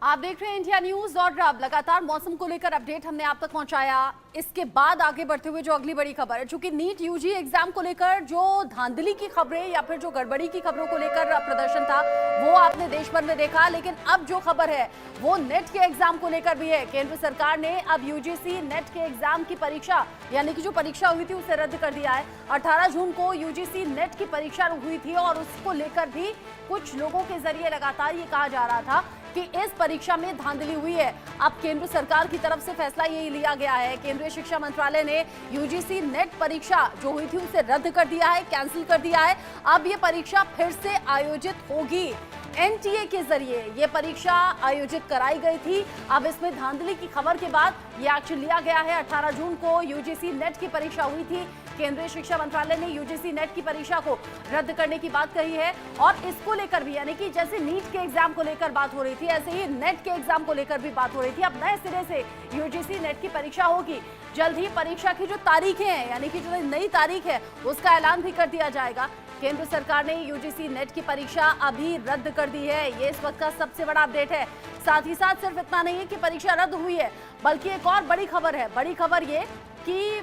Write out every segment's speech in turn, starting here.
आप देख रहे हैं इंडिया न्यूज और अब लगातार मौसम को लेकर अपडेट हमने आप तक पहुंचाया। इसके बाद आगे बढ़ते हुए जो अगली बड़ी खबर है, चूंकि नीट यूजी एग्जाम को लेकर जो धांधली की खबरें या फिर जो गड़बड़ी की खबरों को लेकर प्रदर्शन था वो आपने देश भर में देखा, लेकिन अब जो खबर है वो नेट के एग्जाम को लेकर भी है। केंद्र सरकार ने अब यूजीसी नेट के एग्जाम की परीक्षा यानी कि जो परीक्षा हुई थी उसे रद्द कर दिया है। 18 जून को यूजीसी नेट की परीक्षा हुई थी और उसको लेकर भी कुछ लोगों के जरिए लगातार ये कहा जा रहा था कि इस परीक्षा में धांधली हुई है। अब केंद्र सरकार की तरफ से फैसला यही लिया गया है। केंद्रीय शिक्षा मंत्रालय ने यूजीसी नेट परीक्षा जो हुई थी उसे रद्द कर दिया है, कैंसिल कर दिया है। अब ये परीक्षा फिर से आयोजित होगी। एनटीए के जरिए ये परीक्षा आयोजित कराई गई थी। अब इसमें धांधली की खबर के बाद ये एक्शन लिया गया है। 18 जून को यूजीसी नेट की परीक्षा हुई थी। केंद्रीय शिक्षा मंत्रालय ने यूजीसी नेट की परीक्षा को रद्द करने की बात कही है और इसको लेकर भी यानी कि जैसे नीट के एग्जाम को लेकर बात हो रही थी ऐसे ही नेट के एग्जाम को लेकर भी बात हो रही थी। अब नए सिरे से यूजीसी नेट की परीक्षा होगी। जल्द ही परीक्षा की जो तारीखें हैं यानी कि जो नई तारीख है उसका ऐलान भी कर दिया जाएगा। केंद्र सरकार ने यूजीसी नेट की परीक्षा अभी रद्द कर दी है। ये इस वक्त का सबसे बड़ा अपडेट है। साथ ही साथ सिर्फ इतना नहीं है कि परीक्षा रद्द हुई है, बल्कि एक और बड़ी खबर है। बड़ी खबर ये कि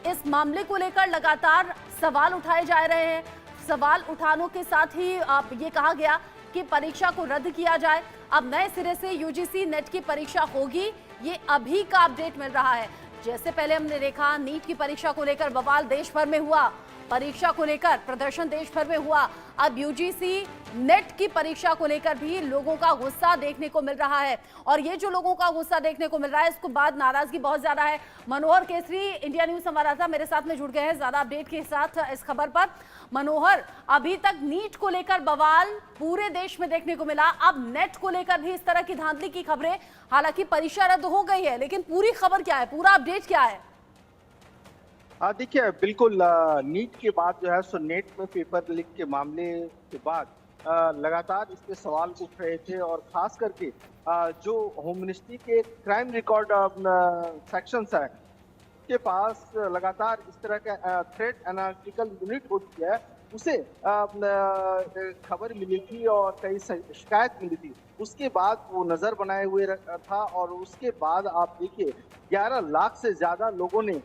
इस मामले को लेकर लगातार सवाल उठाए जा रहे हैं। सवाल उठानों के साथ ही ये कहा गया कि परीक्षा को रद्द किया जाए। अब नए सिरे से यूजीसी नेट की परीक्षा होगी, ये अभी का अपडेट मिल रहा है। जैसे पहले हमने देखा नीट की परीक्षा को लेकर बवाल देश भर में हुआ, परीक्षा को लेकर प्रदर्शन देश भर में हुआ। अब यूजीसी नेट की परीक्षा को लेकर भी लोगों का गुस्सा देखने को मिल रहा है और ये जो लोगों का गुस्सा देखने को मिल रहा है इसके बाद नाराजगी बहुत ज्यादा है। मनोहर केसरी इंडिया न्यूज संवाददाता मेरे साथ में जुड़ गए हैं ज्यादा अपडेट के साथ इस खबर पर। मनोहर, अभी तक नीट को लेकर बवाल पूरे देश में देखने को मिला, अब नेट को लेकर भी इस तरह की धांधली की खबरें। हालांकि परीक्षा रद्द हो गई है लेकिन पूरी खबर क्या है, पूरा अपडेट क्या है? देखिए बिल्कुल नीट के बाद जो है सो नेट में पेपर लीक के मामले के बाद लगातार इस पे सवाल उठ रहे थे और खास करके जो होम मिनिस्ट्री के क्राइम रिकॉर्ड सेक्शंस है के पास लगातार इस तरह का थ्रेट एनालिटिकल यूनिट होती है उसे खबर मिली थी और कई शिकायत मिली थी। उसके बाद वो नजर बनाए हुए था और उसके बाद आप देखिए 11 लाख से ज्यादा लोगों ने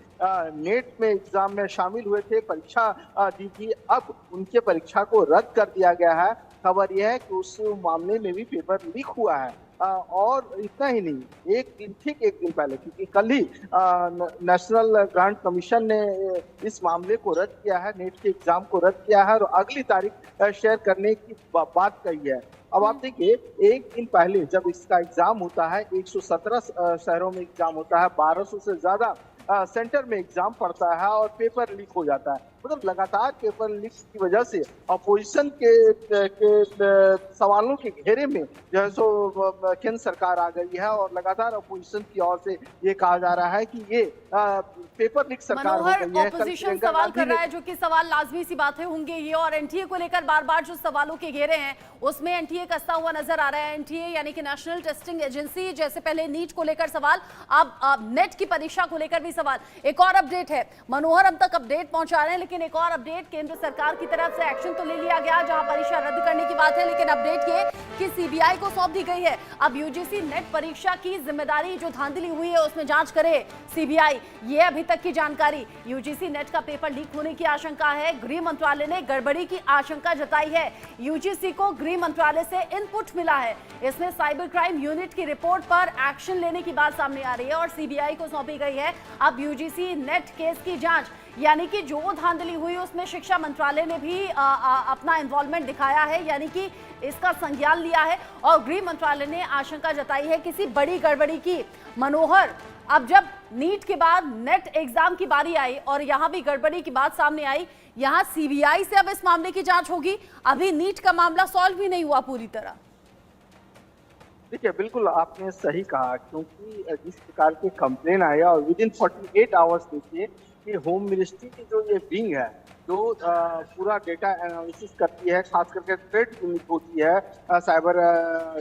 नेट में एग्जाम में शामिल हुए थे, परीक्षा दी थी। अब उनके परीक्षा को रद्द कर दिया गया है। खबर यह है कि उस मामले में भी पेपर लीक हुआ है। और इतना ही नहीं, ठीक एक दिन पहले, क्योंकि कल ही नेशनल ग्रांट कमीशन ने इस मामले को रद्द किया है, नेट के एग्जाम को रद्द किया है और अगली तारीख शेयर करने की बात कही है। अब आप देखिए, एक दिन पहले जब इसका एग्जाम होता है, 117 शहरों में एग्जाम होता है, 1200 से ज्यादा सेंटर में एग्जाम पड़ता है और पेपर लीक हो जाता है। मतलब लगातार पेपर लीक की वजह से अपोजिशन के सवालों के घेरे में जो है सो केंद्र सरकार आ गई है और लगातार अपोजिशन की ओर से ये कहा जा रहा है कि ये पेपर लीक सरकार हो गई है। अपोजिशन सवाल कर रहा है, जो कि सवाल लाजमी सी बातें होंगे ये, और एनटीए को लेकर बार बार जो सवालों के घेरे हैं उसमें एनटीए कसता हुआ नजर आ रहा है। एनटीए यानी कि नेशनल टेस्टिंग एजेंसी, जैसे पहले नीट को लेकर सवाल, अब नेट की परीक्षा को लेकर भी सवाल। एक और अपडेट है मनोहर, हम तक अपडेट पहुंचा रहे हैं, लेकिन एक और अपडेट, केंद्र सरकार की तरफ से एक्शन तो ले लिया गया जहां परीक्षा रद्द करने की बात है, लेकिन अपडेट ये कि सीबीआई को सौंप दी गई है। अब यूजीसी नेट परीक्षा की जिम्मेदारी जो धांधली हुई है उसमें जांच करे सीबीआई, ये अभी तक की जानकारी। यूजीसी नेट का पेपर लीक होने की आशंका है, गृह मंत्रालय ने गड़बड़ी की आशंका जताई है। यूजीसी को गृह मंत्रालय से इनपुट मिला है, इसमें साइबर क्राइम यूनिट की रिपोर्ट पर एक्शन लेने की बात सामने आ रही है और सीबीआई को सौंपी गई है अब यूजीसी नेट केस की जांच। यानी कि जो धांधली हुई उसमें शिक्षा मंत्रालय ने भी अपना इन्वॉल्वमेंट दिखाया है, यानी कि इसका संज्ञान लिया है और गृह मंत्रालय ने आशंका जताई है किसी बड़ी गड़बड़ी की। मनोहर, अब जब नीट के बाद नेट एग्जाम की बारी आई और यहां भी गड़बड़ी की बात सामने आई, यहां सीबीआई से अब इस मामले की जांच होगी। अभी नीट का मामला सॉल्व भी नहीं हुआ पूरी तरह। देखिए बिल्कुल आपने सही कहा, क्योंकि जिस प्रकार के कंप्लेन आया और विद इन 48 आवर्स देखिए कि होम मिनिस्ट्री की जो ये विंग है जो पूरा डेटा एनालिसिस करती है, खास करके थ्रेट यूनिट होती है साइबर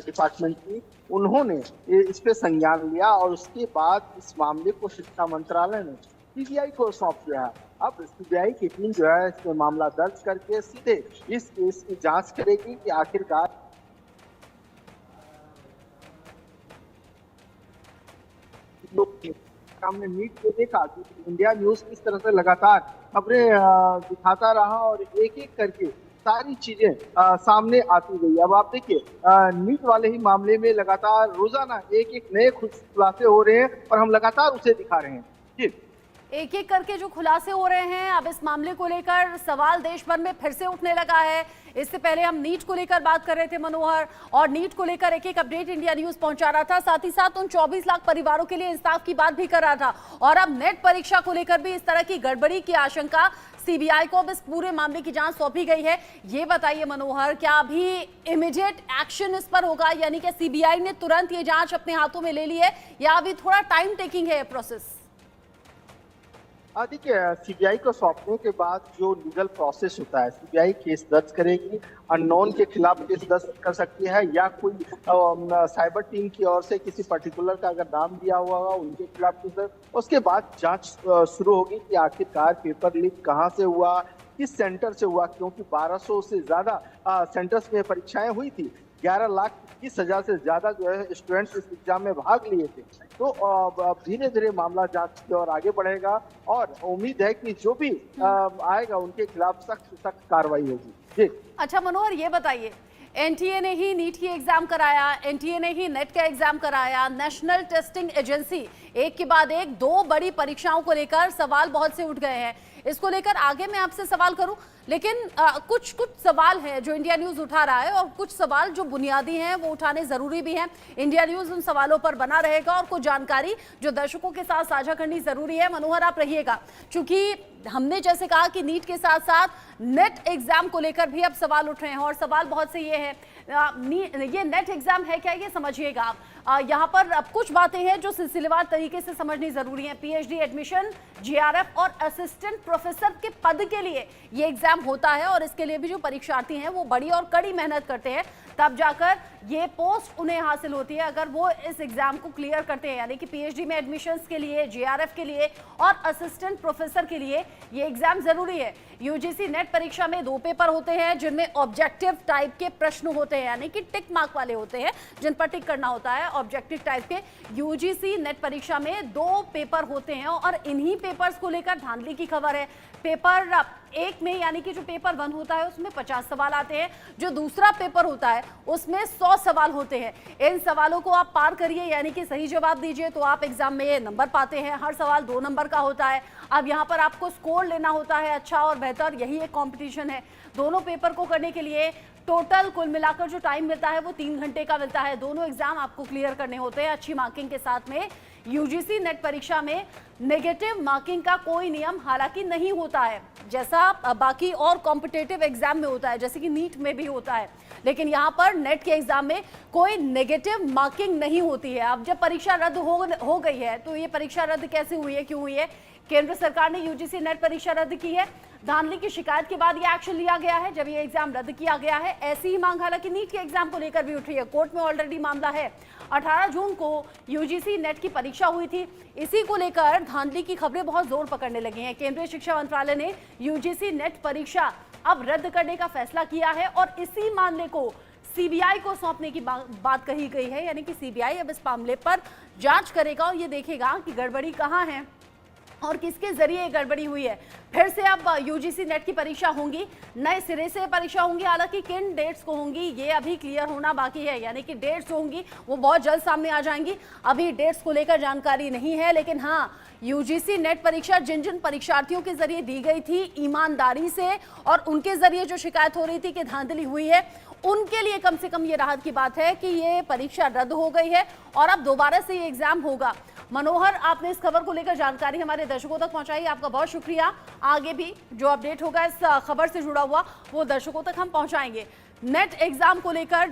डिपार्टमेंट की, उन्होंने इस पे संज्ञान लिया और उसके बाद इस मामले को शिक्षा मंत्रालय ने सीबीआई को सौंप दिया है। अब सीबीआई की टीम जो है इसमें मामला दर्ज करके सीधे इस केस की जांच करेगी कि आखिरकार हमने नीट को देखा कि इंडिया न्यूज किस तरह से लगातार खबरें दिखाता रहा और एक एक करके सारी चीजें सामने आती गई। अब आप देखिए नीट वाले ही मामले में लगातार रोजाना एक एक नए खुलासे हो रहे हैं और हम लगातार उसे दिखा रहे हैं। जी, एक एक करके जो खुलासे हो रहे हैं, अब इस मामले को लेकर सवाल देश भर में फिर से उठने लगा है। इससे पहले हम नीट को लेकर बात कर रहे थे मनोहर, और नीट को लेकर एक एक अपडेट इंडिया न्यूज पहुंचा रहा था, साथ ही साथ उन 24 लाख परिवारों के लिए इंसाफ की बात भी कर रहा था। और अब नेट परीक्षा को लेकर भी इस तरह की गड़बड़ी की आशंका, सीबीआई को अब इस पूरे मामले की जांच सौंपी गई है। ये बताइए मनोहर, क्या अभी इमीडिएट एक्शन इस पर होगा, यानी कि सीबीआई ने तुरंत ये जांच अपने हाथों में ले ली है, या अभी थोड़ा टाइम टेकिंग है ये प्रोसेस? देखिए सीबीआई को सौंपने के बाद जो लीगल प्रोसेस होता है, सीबीआई केस दर्ज करेगी, अननोन के खिलाफ केस दर्ज कर सकती है, या कोई साइबर टीम की ओर से किसी पर्टिकुलर का अगर नाम दिया हुआ होगा उनके खिलाफ केस दर्ज। उसके बाद जांच शुरू होगी कि आखिरकार पेपर लीक कहाँ से हुआ, किस सेंटर से हुआ, क्योंकि 1200 से ज्यादा सेंटर्स में परीक्षाएं हुई थी, 11,20,000 से ज्यादा जो है स्टूडेंट्स इस एग्जाम में भाग लिए थे। तो धीरे धीरे मामला जांच की ओर आगे बढ़ेगा और उम्मीद है कि जो भी आएगा उनके खिलाफ सख्त कार्रवाई होगी। जी, अच्छा मनोहर, ये बताइए, एनटीए ने ही नीट की एग्जाम कराया, एनटीए ने ही नेट का एग्जाम कराया, नेशनल टेस्टिंग एजेंसी एक के बाद एक दो बड़ी परीक्षाओं को लेकर सवाल बहुत से उठ गए हैं। इसको लेकर आगे मैं आपसे सवाल करूं, लेकिन कुछ सवाल हैं जो इंडिया न्यूज उठा रहा है, और कुछ सवाल जो बुनियादी हैं वो उठाने जरूरी भी हैं। इंडिया न्यूज उन सवालों पर बना रहेगा और कुछ जानकारी जो दर्शकों के साथ साझा करनी जरूरी है। मनोहर आप रहिएगा, क्योंकि हमने जैसे कहा कि नीट के साथ साथ नेट एग्जाम को लेकर भी अब सवाल उठ रहे हैं, और सवाल बहुत से ये है, ये नेट एग्जाम है क्या, ये समझिएगा आप। यहाँ पर अब कुछ बातें हैं जो सिलसिलेवार तरीके से समझनी जरूरी है। पीएचडी एडमिशन, जीआरएफ और असिस्टेंट प्रोफेसर के पद के लिए ये एग्जाम होता है, और इसके लिए भी जो परीक्षार्थी हैं वो बड़ी और कड़ी मेहनत करते हैं, तब जाकर ये पोस्ट उन्हें हासिल होती है अगर वो इस एग्जाम को क्लियर करते हैं। यानी कि पीएचडी में एडमिशंस के लिए, जीआरएफ के लिए और असिस्टेंट प्रोफेसर के लिए ये एग्जाम जरूरी है। यूजीसी नेट परीक्षा में 2 पेपर होते हैं जिनमें ऑब्जेक्टिव टाइप के प्रश्न होते हैं, यानी कि टिक मार्क वाले होते हैं जिन पर टिक करना होता है। ऑब्जेक्टिव टाइप के यूजीसी नेट परीक्षा में 2 पेपर होते हैं, और इन्हीं पेपर्स को लेकर धांधली की खबर है। पेपर 1 में, यानी कि जो पेपर 1 होता है उसमें 50 सवाल आते हैं, जो दूसरा पेपर होता है उसमें 100 सवाल होते हैं। इन सवालों को आप पार करिए, यानी कि सही जवाब दीजिए तो आप एग्जाम में नंबर पाते हैं। हर सवाल 2 नंबर का होता है। अब यहाँ पर आपको स्कोर लेना होता है अच्छा और बेहतर, यही एक कंपटीशन है। दोनों पेपर को करने के लिए टोटल कुल मिलाकर जो टाइम मिलता है वो 3 घंटे का मिलता है। दोनों एग्जाम आपको क्लियर करने होते हैं अच्छी मार्किंग के साथ में। यूजीसी नेट परीक्षा में नेगेटिव मार्किंग का कोई नियम हालांकि नहीं होता है, जैसा बाकी और कॉम्पिटिटिव एग्जाम में होता है, जैसे कि नीट में भी होता है, लेकिन यहाँ पर नेट के एग्जाम में कोई नेगेटिव मार्किंग नहीं होती है। अब जब परीक्षा रद्द हो गई है, तो ये परीक्षा रद्द कैसे हुई है, क्यों हुई है? केंद्र सरकार ने यूजीसी नेट परीक्षा रद्द की है। धांधली की शिकायत के बाद ये एक्शन लिया गया है, जब ये एग्जाम रद्द किया गया है। ऐसी ही मांग हालांकि नीट के एग्जाम को लेकर भी उठ रही है, कोर्ट में ऑलरेडी मामला है। 18 जून को यूजीसी नेट की परीक्षा हुई थी, इसी को लेकर धांधली की खबरें बहुत जोर पकड़ने लगी हैं। केंद्रीय शिक्षा मंत्रालय ने यूजीसी नेट परीक्षा अब रद्द करने का फैसला किया है, और इसी मामले को सीबीआई को सौंपने की बात कही गई है। यानी कि सीबीआई अब इस मामले पर जांच करेगा और ये देखेगा कि गड़बड़ी कहां है और किसके जरिए गड़बड़ी हुई है। फिर से अब यूजीसी नेट की परीक्षा होंगी, नए सिरे से परीक्षा होंगी। हालांकि किन डेट्स को होंगी ये अभी क्लियर होना बाकी है, यानी कि डेट्स होंगी वो बहुत जल्द सामने आ जाएंगी। अभी डेट्स को लेकर जानकारी नहीं है, लेकिन हाँ, यूजीसी नेट परीक्षा जिन जिन परीक्षार्थियों के जरिए दी गई थी ईमानदारी से, और उनके जरिए जो शिकायत हो रही थी कि धांधली हुई है, उनके लिए कम से कम ये राहत की बात है कि ये परीक्षा रद्द हो गई है और अब दोबारा से ये एग्जाम होगा। मनोहर, आपने इस खबर को लेकर जानकारी हमारे दर्शकों तक पहुंचाई, आपका बहुत शुक्रिया। आगे भी जो अपडेट होगा इस खबर से जुड़ा हुआ वो दर्शकों तक हम पहुंचाएंगे। नेट एग्जाम को लेकर